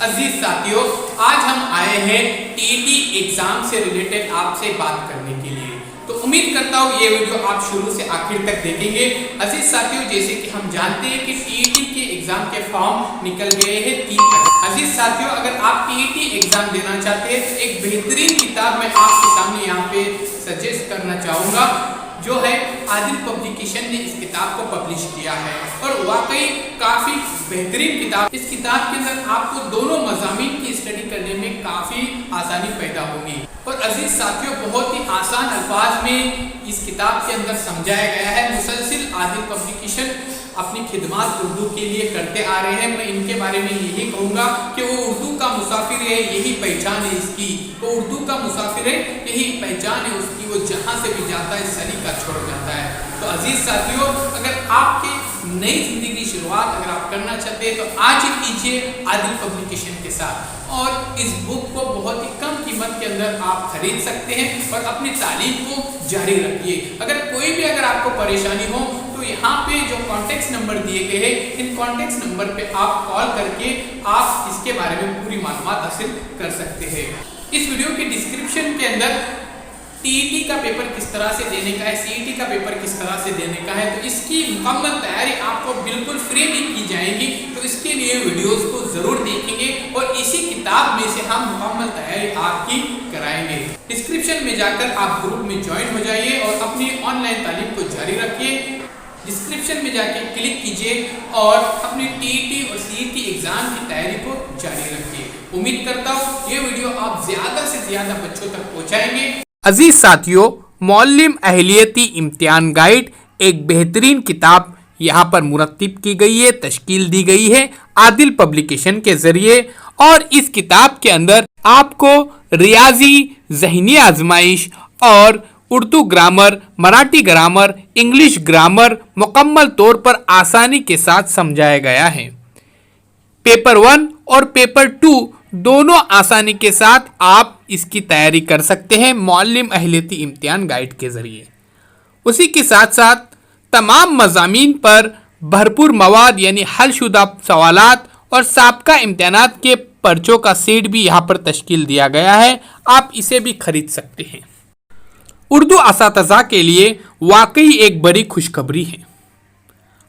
अजीज साथियों, आज हम आए हैं टीईटी एग्जाम से रिलेटेड आपसे बात करने के लिए। तो उम्मीद करता हूँ ये वीडियो आप शुरू से आखिर तक देखेंगे। अजीज साथियों, जैसे कि हम जानते हैं कि टीईटी के एग्जाम के फॉर्म निकल गए हैं 3 अगस्त। अजीज साथियों, अगर आप टीईटी एग्जाम देना चाहते हैं तो एक बेहतरीन किताब मैं आपके सामने यहाँ पे सजेस्ट करना चाहूँगा, जो है आदिल पब्लिकेशन ने इस किताब को पब्लिश किया है और वाकई काफ़ी बेहतरीन किताब। इस किताब के अंदर आपको दोनों मज़ामीन की स्टडी करने में काफ़ी आसानी पैदा होगी। और अजीज साथियों, बहुत ही आसान अल्फाज में इस किताब के अंदर समझाया गया है। मुसलसिल आदिल पब्लिकेशन अपनी खिदमत उर्दू के लिए करते आ रहे हैं। मैं इनके बारे में यही कहूँगा कि वो उर्दू का मुसाफिर है, यही पहचान है इसकी। वो उर्दू का मुसाफिर है, यही पहचान है उसकी। वो जहाँ से भी जाता है सलीका छोड़ जाता है। तो अजीज साथियों, अगर आपकी नई जिंदगी की शुरुआत अगर आप करना चाहते हैं तो आज ही कीजिए आदिल पब्लिकेशन के साथ। और इस बुक को बहुत ही कम कीमत के अंदर आप खरीद सकते हैं और अपनी तालीम को जारी रखिए। अगर आपको परेशानी हो तो यहाँ पे जो कॉन्टेक्ट नंबर दिए गए हैं, इन कॉन्टेक्ट नंबर पे आप कॉल करके आप इसके बारे में पूरी मालूमात हासिल कर सकते हैं। इस वीडियो के डिस्क्रिप्शन के अंदर टीईटी का पेपर किस तरह से देने का है, सीईटी का पेपर किस तरह से देने का है, तो इसकी मुकम्मल तैयारी आपको बिल्कुल फ्री में की जाएगी। तो इसके लिए वीडियोस को जरूर देखेंगे और इसी किताब में से हम मुकम्मल तैयारी आपकी कराएंगे। डिस्क्रिप्शन में जाकर आप ग्रुप में ज्वाइन हो जाइए और अपनी ऑनलाइन तालीम को जारी रखिए। डिस्क्रिप्शन में जाके क्लिक कीजिए और अपनी टीईटी और सीईटी एग्जाम की तैयारी को जारी रखिए। उम्मीद करता हूँ ये वीडियो आप ज्यादा से ज्यादा बच्चों तक पहुँचाएंगे। अजीज साथियों, मौल्लिम अहलियती इम्तिहान गाइड एक बेहतरीन किताब यहाँ पर मुरत्तिब की गई है, तश्कील दी गई है आदिल पब्लिकेशन के जरिए। और इस किताब के अंदर आपको रियाजी, ज़हनी आजमाइश और Urdu grammar, Marathi grammar, English grammar मुकम्मल तौर पर आसानी के साथ समझाया गया है। पेपर 1 और पेपर 2 दोनों आसानी के साथ आप इसकी तैयारी कर सकते हैं मौल्लिम अहलियती इम्तिहान गाइड के ज़रिए। उसी के साथ साथ तमाम मज़ामीन पर भरपूर मवाद यानी हलशुदा सवालात और साबका इम्तिहानात के पर्चों का सेट भी यहाँ पर तश्कील दिया गया है। आप इसे भी खरीद सकते हैं। उर्दू असातिज़ा के लिए वाकई एक बड़ी खुशखबरी है।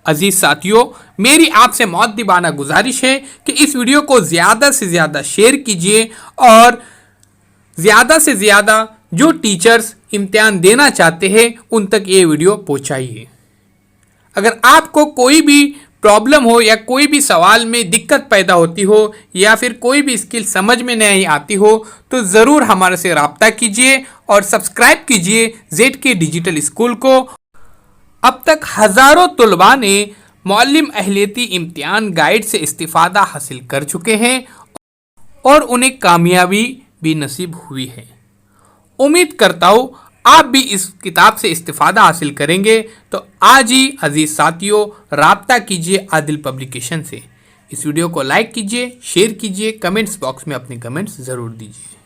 अजीज साथियों, मेरी आपसे मुअद्दिबाना गुजारिश है कि इस वीडियो को ज़्यादा से ज़्यादा शेयर कीजिए और ज़्यादा से ज़्यादा जो टीचर्स इम्तिहान देना चाहते हैं उन तक ये वीडियो पहुंचाइए। अगर आपको कोई भी प्रॉब्लम हो या कोई भी सवाल में दिक्कत पैदा होती हो या फिर कोई भी स्किल समझ में नहीं आती हो तो ज़रूर हमारे से रब्ता कीजिए और सब्सक्राइब कीजिए ZK डिजिटल स्कूल को। अब तक हज़ारों तलबा ने मौल्लिम अहलियती इम्तिहान गाइड से इस्तिफ़ादा हासिल कर चुके हैं और उन्हें कामयाबी भी नसीब हुई है। उम्मीद करता हूँ आप भी इस किताब से इस्तिफ़ादा हासिल करेंगे। तो आज ही अजीज़ साथियों, राब्ता कीजिए आदिल पब्लिकेशन से। इस वीडियो को लाइक कीजिए, शेयर कीजिए, कमेंट्स बॉक्स में अपने कमेंट्स ज़रूर दीजिए।